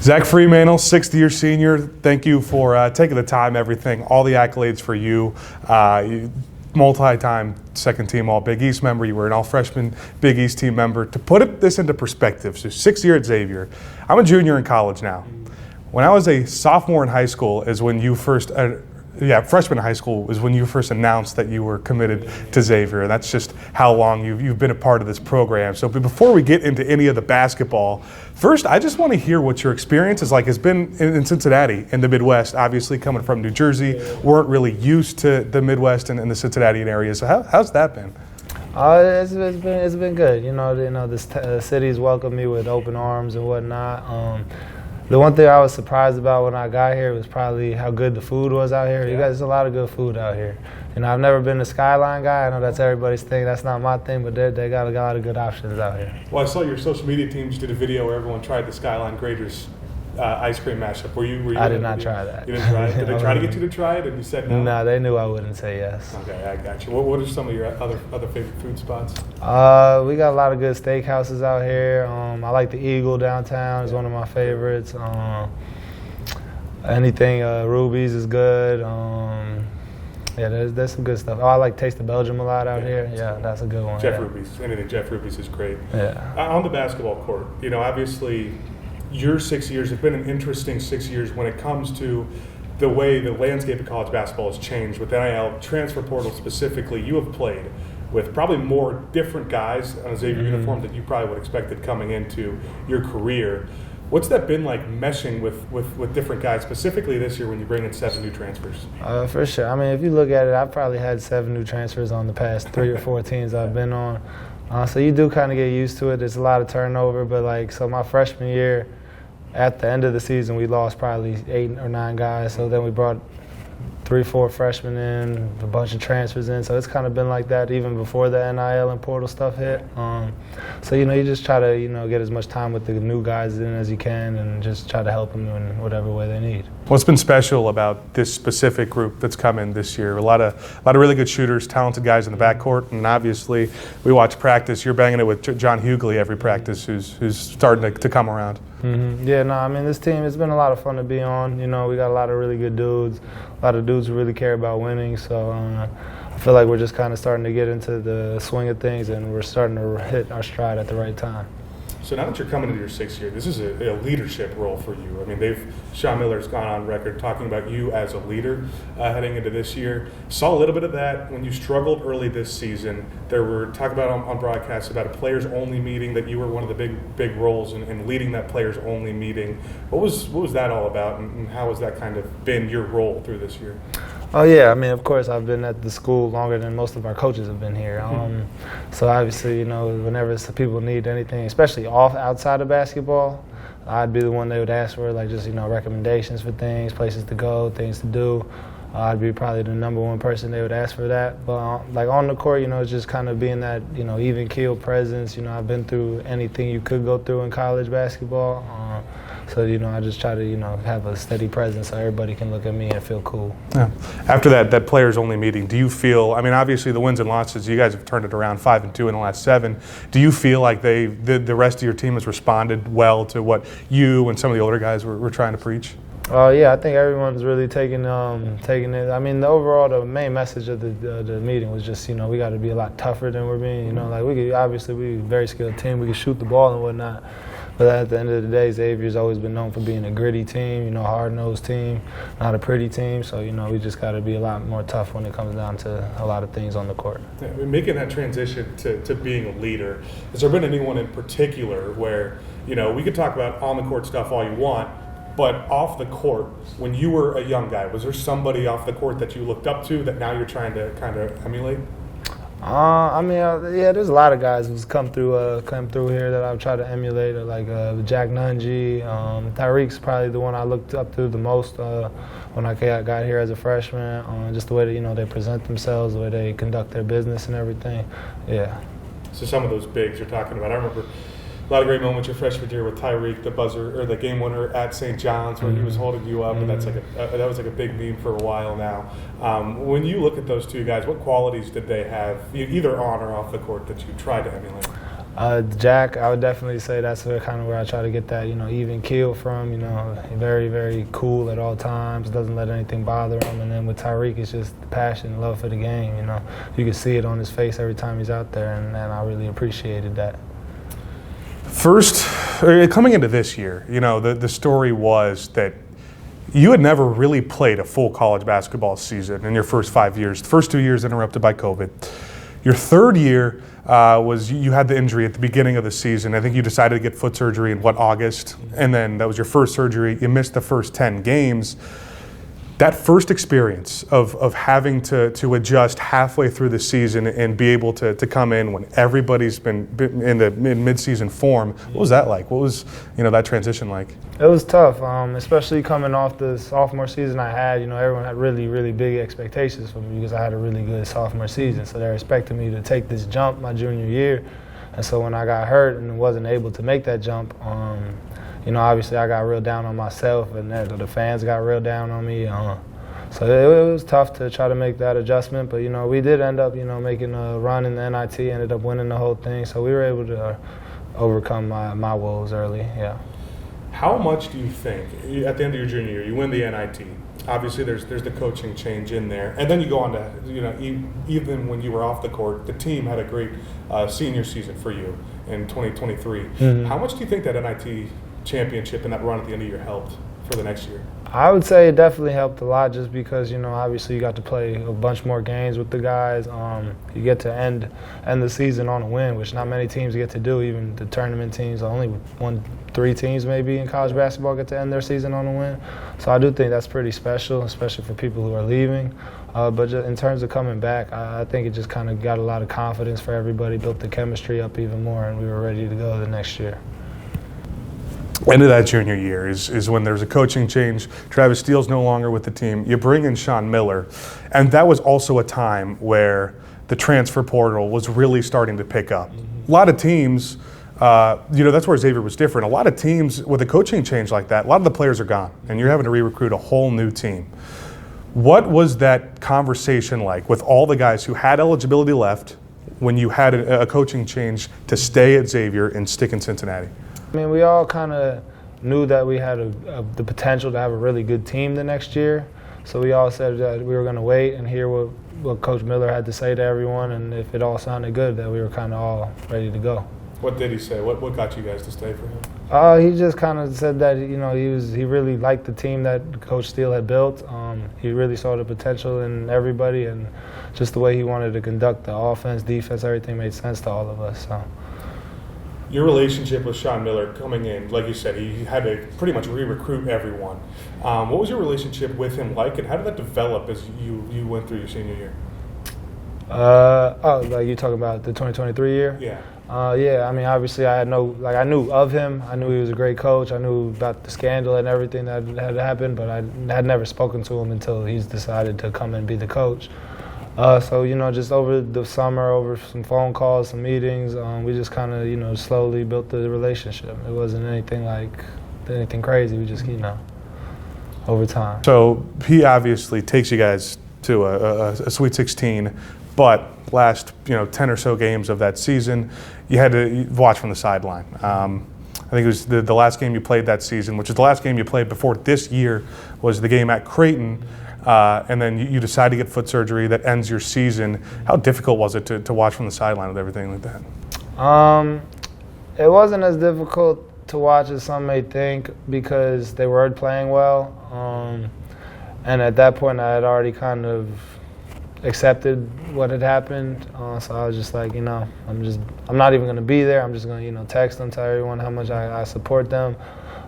Zach Freemantle, sixth-year senior, thank you for taking the time, everything, all the accolades for you. Multi-time second-team All-Big East member. You were an all-freshman Big East team member. To put this into perspective, so 6th year at Xavier. I'm a junior in college now. When I was a sophomore in high school is when you first freshman in high school is when you first announced that you were committed to Xavier. And that's just how long you've been a part of this program. So before we get into any of the basketball, first I just want to hear what your experience is like. It's been in Cincinnati, in the Midwest, obviously coming from New Jersey. Weren't really used to the Midwest and the Cincinnatian area. So how's that been? It's been good. The city's welcomed me with open arms and whatnot. The one thing I was surprised about when I got here was probably how good the food was out here. Yeah. There's a lot of good food out here. I've never been a Skyline guy. I know that's everybody's thing. That's not my thing, but they got a lot of good options out here. Well, I saw your social media teams did a video where everyone tried the Skyline Graders ice cream mashup. Were you I did not try that. You didn't try it? Did they try to get you to try it and you said no? No, they knew I wouldn't say yes. Okay, I got you. What are some of your other favorite food spots? We got a lot of good steakhouses out here. I like the Eagle downtown. It's one of my favorites. Anything Ruby's is good. There's some good stuff. I like Taste of Belgium a lot out here. Yeah, that's a good one. Anything Jeff Ruby's is great. Yeah. On the basketball court, obviously your 6 years have been an interesting 6 years when it comes to the way the landscape of college basketball has changed. With NIL, transfer portal specifically, you have played with probably more different guys on a Xavier uniform that you probably would have expected coming into your career. What's that been like meshing with different guys, specifically this year when you bring in 7 new transfers? For sure. I mean, if you look at it, I've probably had 7 new transfers on the past 3 or 4 teams I've been on. So you do kind of get used to it. There's a lot of turnover, but so my freshman year, at the end of the season, we lost probably 8 or 9 guys. So then we brought 3, 4 freshmen in, a bunch of transfers in. So it's kind of been like that even before the NIL and portal stuff hit. So you just try to get as much time with the new guys in as you can, and just try to help them in whatever way they need. What's been special about this specific group that's come in this year? A lot of really good shooters, talented guys in the backcourt, and obviously we watch practice. You're banging it with John Hughley every practice, who's starting to come around. Mm-hmm. Yeah, no, I mean, this team, it's been a lot of fun to be on. We got a lot of really good dudes, a lot of dudes who really care about winning. So I feel like we're just kind of starting to get into the swing of things, and we're starting to hit our stride at the right time. So now that you're coming into your 6th year, this is a leadership role for you. I mean, Sean Miller's gone on record talking about you as a leader heading into this year. Saw a little bit of that when you struggled early this season. There were talk about on broadcasts about a players-only meeting, that you were one of the big roles in leading that players-only meeting. What was that all about, and how has that kind of been your role through this year? Oh, yeah. I mean, of course, I've been at the school longer than most of our coaches have been here. So obviously, whenever people need anything, especially outside of basketball, I'd be the one they would ask for, recommendations for things, places to go, things to do. I'd be probably the number one person they would ask for that. But on the court, it's just kind of being that, even keel presence. I've been through anything you could go through in college basketball. So, I just try to, have a steady presence so everybody can look at me and feel cool. Yeah. After that players-only meeting, do you feel, I mean, obviously the wins and losses, you guys have turned it around 5-2 in the last 7. Do you feel like the rest of your team has responded well to what you and some of the older guys were trying to preach? Yeah, I think everyone's really taking it. I mean, the main message of the meeting was just, we got to be a lot tougher than we're being. We're a very skilled team. We can shoot the ball and whatnot. But at the end of the day, Xavier's always been known for being a gritty team, hard-nosed team, not a pretty team. So, we just got to be a lot more tough when it comes down to a lot of things on the court. Yeah, making that transition to being a leader, has there been anyone in particular where, we could talk about on-the-court stuff all you want, but off the court, when you were a young guy, was there somebody off the court that you looked up to that now you're trying to kind of emulate? There's a lot of guys who's come through here that I've tried to emulate, like Jack Nungy. Tyreek's probably the one I looked up to the most when I got here as a freshman. Just the way that they present themselves, the way they conduct their business and everything. Yeah. So some of those bigs you're talking about, I remember a lot of great moments your freshman year with Tyreek, the buzzer or the game winner at St. John's, where he was holding you up, and that was like a big meme for a while now. When you look at those two guys, what qualities did they have, either on or off the court, that you tried to emulate? Jack, I would definitely say that's where I try to get that, even keel from. Very, very cool at all times. Doesn't let anything bother him. And then with Tyreek, it's just passion, love for the game. You can see it on his face every time he's out there, and I really appreciated that. First, coming into this year, the story was that you had never really played a full college basketball season in your first 5 years. The first 2 years interrupted by COVID. Your third year was you had the injury at the beginning of the season. I think you decided to get foot surgery in August? And then that was your first surgery. You missed the first 10 games. That first experience of having to adjust halfway through the season and be able to come in when everybody's been in the mid-season form, what was that like? What was that transition like? It was tough, especially coming off the sophomore season I had. Everyone had really, really big expectations for me because I had a really good sophomore season. So they're expecting me to take this jump my junior year. And so when I got hurt and wasn't able to make that jump, obviously I got real down on myself, and the fans got real down on me. So it was tough to try to make that adjustment, but we did end up making a run in the NIT, ended up winning the whole thing. So we were able to overcome my woes early. Yeah. How much do you think at the end of your junior year you win the NIT? Obviously, there's the coaching change in there, and then you go on to even when you were off the court, the team had a great senior season for you in 2023. Mm-hmm. How much do you think that NIT championship and that run at the end of the year helped for the next year? I would say it definitely helped a lot just because, obviously you got to play a bunch more games with the guys. You get to end the season on a win, which not many teams get to do. Even the tournament teams, only 3 teams maybe in college basketball get to end their season on a win. So I do think that's pretty special, especially for people who are leaving. But just in terms of coming back, I think it just kind of got a lot of confidence for everybody, built the chemistry up even more, and we were ready to go the next year. End of that junior year is when there's a coaching change. Travis Steele's no longer with the team. You bring in Sean Miller, and that was also a time where the transfer portal was really starting to pick up. A lot of teams, that's where Xavier was different. A lot of teams with a coaching change like that, a lot of the players are gone, and you're having to re-recruit a whole new team. What was that conversation like with all the guys who had eligibility left when you had a coaching change to stay at Xavier and stick in Cincinnati? I mean, we all kind of knew that we had the potential to have a really good team the next year. So we all said that we were going to wait and hear what Coach Miller had to say to everyone, and if it all sounded good, that we were kind of all ready to go. What did he say? What got you guys to stay for him? He just kind of said that he really liked the team that Coach Steele had built. He really saw the potential in everybody, and just the way he wanted to conduct the offense, defense, everything made sense to all of us. So. Your relationship with Sean Miller coming in, like you said, he had to pretty much re-recruit everyone. What was your relationship with him like, and how did that develop as you went through your senior year? Like you talking about the 2023 year? Yeah. Yeah, I mean, obviously I knew of him. I knew he was a great coach. I knew about the scandal and everything that had happened, but I had never spoken to him until he's decided to come and be the coach. So, just over the summer, over some phone calls, some meetings, we just kind of, slowly built the relationship. It wasn't anything crazy. We just, over time. So he obviously takes you guys to a Sweet 16, but last, 10 or so games of that season, you had to watch from the sideline. I think it was the last game you played that season, which is the last game you played before this year, was the game at Creighton. And then you decide to get foot surgery that ends your season. How difficult was it to watch from the sideline with everything like that? It wasn't as difficult to watch as some may think because they were playing well. And at that point, I had already kind of accepted what had happened. So I was just like, I'm not even going to be there. I'm just going to, text them, tell everyone how much I support them.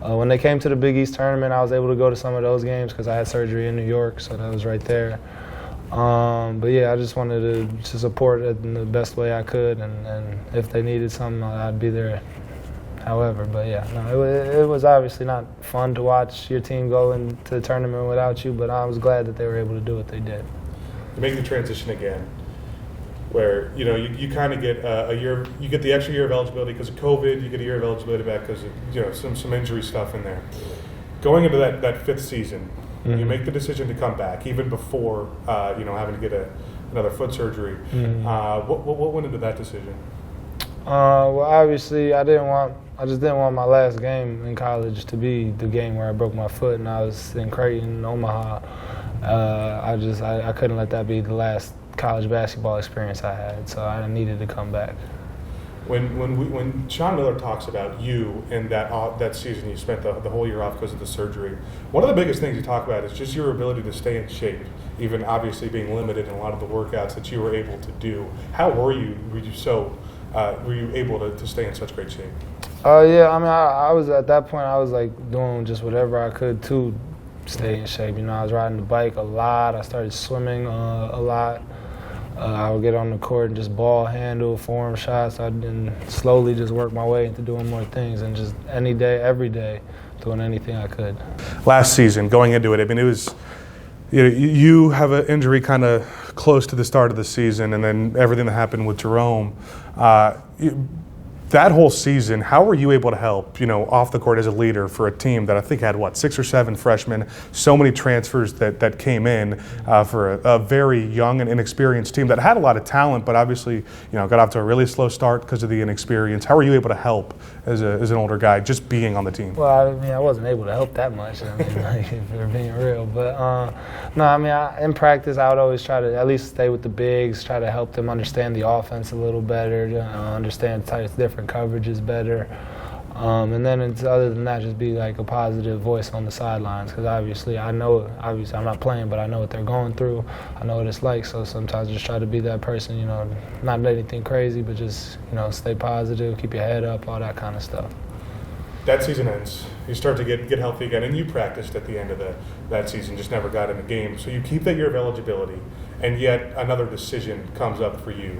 When they came to the Big East tournament, I was able to go to some of those games because I had surgery in New York, so that was right there. But yeah, I just wanted to support it in the best way I could, and if they needed something, I'd be there. However, but yeah, no, it was obviously not fun to watch your team go into the tournament without you, but I was glad that they were able to do what they did. You make the transition again, where you kind of get a year, you get the extra year of eligibility because of COVID, you get a year of eligibility back because of some injury stuff in there. Going into that fifth season, mm-hmm. You make the decision to come back even before having to get another foot surgery. Mm-hmm. What went into that decision? Well, obviously, I just didn't want my last game in college to be the game where I broke my foot, and I was in Creighton, Omaha. I couldn't let that be the last college basketball experience I had, so I needed to come back. When Sean Miller talks about you and that season you spent the whole year off because of the surgery, one of the biggest things you talk about is just your ability to stay in shape, even obviously being limited in a lot of the workouts that you were able to do. How were you able to stay in such great shape? Yeah, I mean, I was at that point, I was like doing just whatever I could to stay in shape. You know, I was riding the bike a lot. I started swimming a lot. I would get on the court and just ball handle, form shots. I'd then slowly just work my way into doing more things, and just any day, every day, doing anything I could. Last season, going into it, I mean, it was, you have an injury kind of close to the start of the season, and then everything that happened with Jerome. That whole season, how were you able to help, off the court as a leader for a team that I think had, 6 or 7 freshmen, so many transfers that came in for a very young and inexperienced team that had a lot of talent, but obviously, got off to a really slow start because of the inexperience. How were you able to help as an older guy, just being on the team? Well, I mean, I wasn't able to help that much, if we're being real. But, no, I mean, in practice, I would always try to at least stay with the bigs, try to help them understand the offense a little better, understand different coverages better, and then other than that, just be like a positive voice on the sidelines, because obviously I'm not playing, but I know what they're going through. I know what it's like, so sometimes just try to be that person, not anything crazy, but just stay positive, keep your head up, all that kind of stuff. That season ends. You start to get healthy again, and you practiced at the end of that season, just never got in the game. So you keep that year of eligibility, and yet another decision comes up for you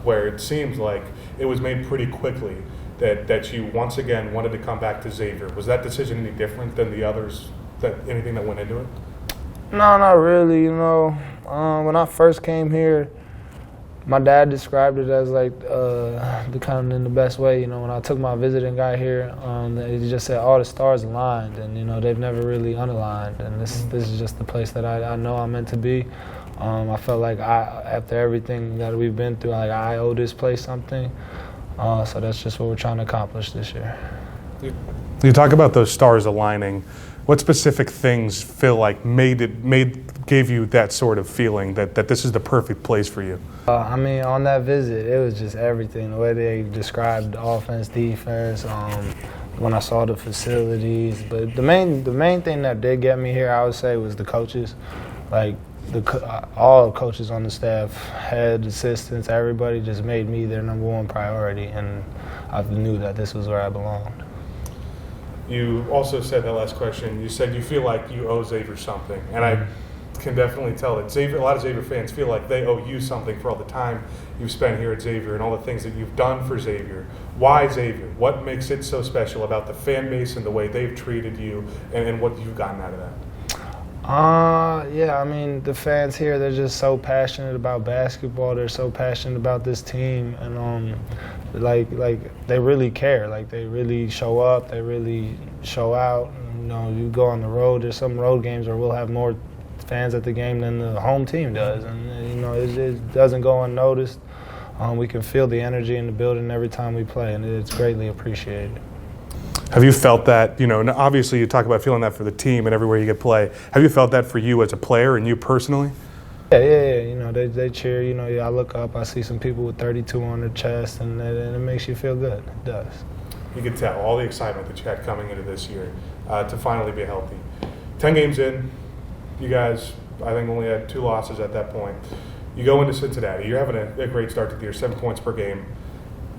where it seems like it was made pretty quickly that you once again wanted to come back to Xavier. Was that decision any different than the others, anything that went into it? No, not really. When I first came here, my dad described it as like in the best way. When I took my visiting guy here, he just said all the stars aligned, and they've never really unaligned. And this is just the place that I know I'm meant to be. I felt like after everything that we've been through, I owe this place something. So that's just what we're trying to accomplish this year. You talk about those stars aligning. What specific things feel like gave you that sort of feeling that this is the perfect place for you? I mean, on that visit, it was just everything. The way they described the offense, defense, when I saw the facilities. But the main thing that did get me here, I would say, was the coaches. All coaches on the staff, head, assistants, everybody just made me their number one priority, and I knew that this was where I belonged. You also said that last question, you said you feel like you owe Xavier something, and I can definitely tell that a lot of Xavier fans feel like they owe you something for all the time you've spent here at Xavier and all the things that you've done for Xavier. Why Xavier? What makes it so special about the fan base and the way they've treated you and what you've gotten out of that? Yeah, I mean, the fans here, they're just so passionate about basketball. They're so passionate about this team, and they really care. They really show up. They really show out. You go on the road. There's some road games where we'll have more fans at the game than the home team does, and it doesn't go unnoticed. We can feel the energy in the building every time we play, and it's greatly appreciated. Have you felt that, obviously you talk about feeling that for the team and everywhere you get play. Have you felt that for you as a player and you personally? Yeah. They cheer. I look up, I see some people with 32 on their chest, and it makes you feel good. It does. You could tell all the excitement that you had coming into this year to finally be healthy. 10 games in, you guys, I think, only had 2 losses at that point. You go into Cincinnati. You're having a great start to the year, 7 points per game.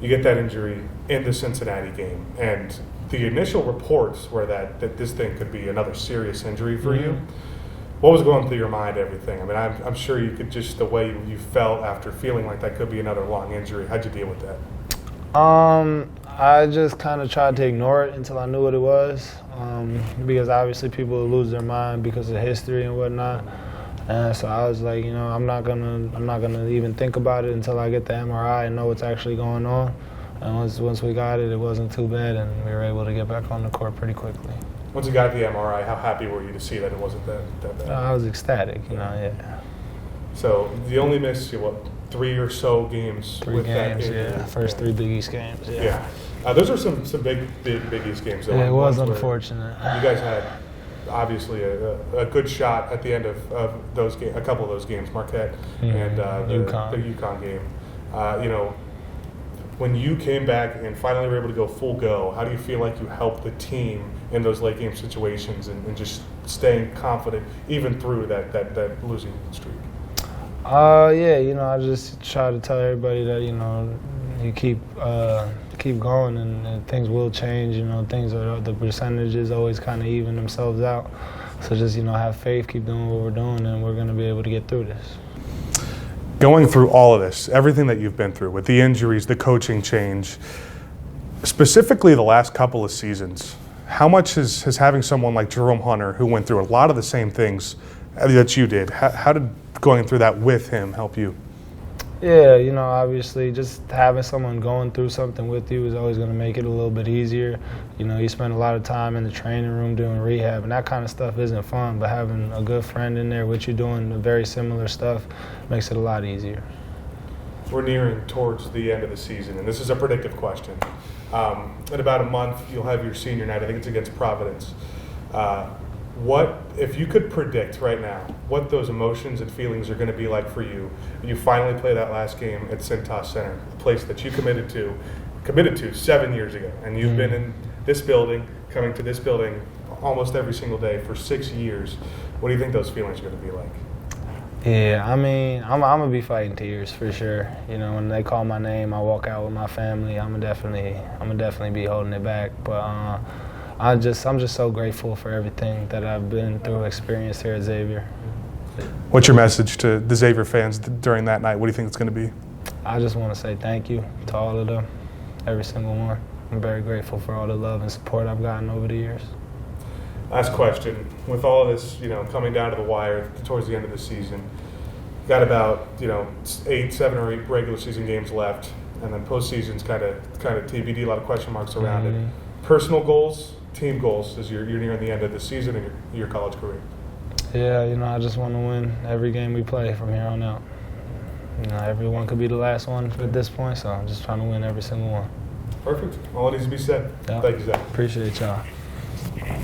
You get that injury in the Cincinnati game, and the initial reports were that this thing could be another serious injury for you. What was going through your mind, everything? I mean, I'm sure you could just, the way you felt after feeling like that could be another long injury, how'd you deal with that? I just kind of tried to ignore it until I knew what it was, because obviously people lose their mind because of history and whatnot. And so I was like, I'm not gonna even think about it until I get the MRI and know what's actually going on. And once we got it, it wasn't too bad, and we were able to get back on the court pretty quickly. Once you got the MRI, how happy were you to see that it wasn't that bad? I was ecstatic, yeah. So you only missed 3 or so games. Three games, yeah. First 3 Big East games, yeah. Those are some big East games. Though, yeah, it was unfortunate. You guys had obviously a good shot at the end of those games, a couple of those games, Marquette and the UConn game. When you came back and finally were able to go full go, how do you feel like you helped the team in those late game situations and just staying confident even through that losing streak? I just try to tell everybody that, you keep going and things will change. The percentages always kind of even themselves out. So just, have faith, keep doing what we're doing, and we're going to be able to get through this. Going through all of this, everything that you've been through with the injuries, the coaching change, specifically the last couple of seasons, how much has having someone like Jerome Hunter, who went through a lot of the same things that you did, how did going through that with him help you? Yeah, obviously just having someone going through something with you is always going to make it a little bit easier. You spend a lot of time in the training room doing rehab, and that kind of stuff isn't fun, but having a good friend in there with you doing very similar stuff makes it a lot easier. We're nearing towards the end of the season, and this is a predictive question. In about a month, you'll have your senior night. I think it's against Providence. What, if you could predict right now, what those emotions and feelings are going to be like for you when you finally play that last game at Cintas Center, the place that you committed to 7 years ago, and you've been in this building, coming to this building almost every single day for 6 years. What do you think those feelings are going to be like? Yeah, I'm gonna be fighting tears for sure. When they call my name, I walk out with my family. I'm gonna definitely be holding it back, but. I'm just so grateful for everything that I've been through, experienced here at Xavier. What's your message to the Xavier fans during that night? What do you think it's going to be? I just want to say thank you to all of them, every single one. I'm very grateful for all the love and support I've gotten over the years. Last question. With all of this, coming down to the wire towards the end of the season, got about 7 or 8 regular season games left, and then postseason's kind of TBD. A lot of question marks around it. Personal goals, team goals, as you're nearing the end of the season and your college career. Yeah, I just want to win every game we play from here on out. Everyone could be the last one at this point, so I'm just trying to win every single one. Perfect. All that needs to be said. Yep. Thank you, Zach. Appreciate y'all.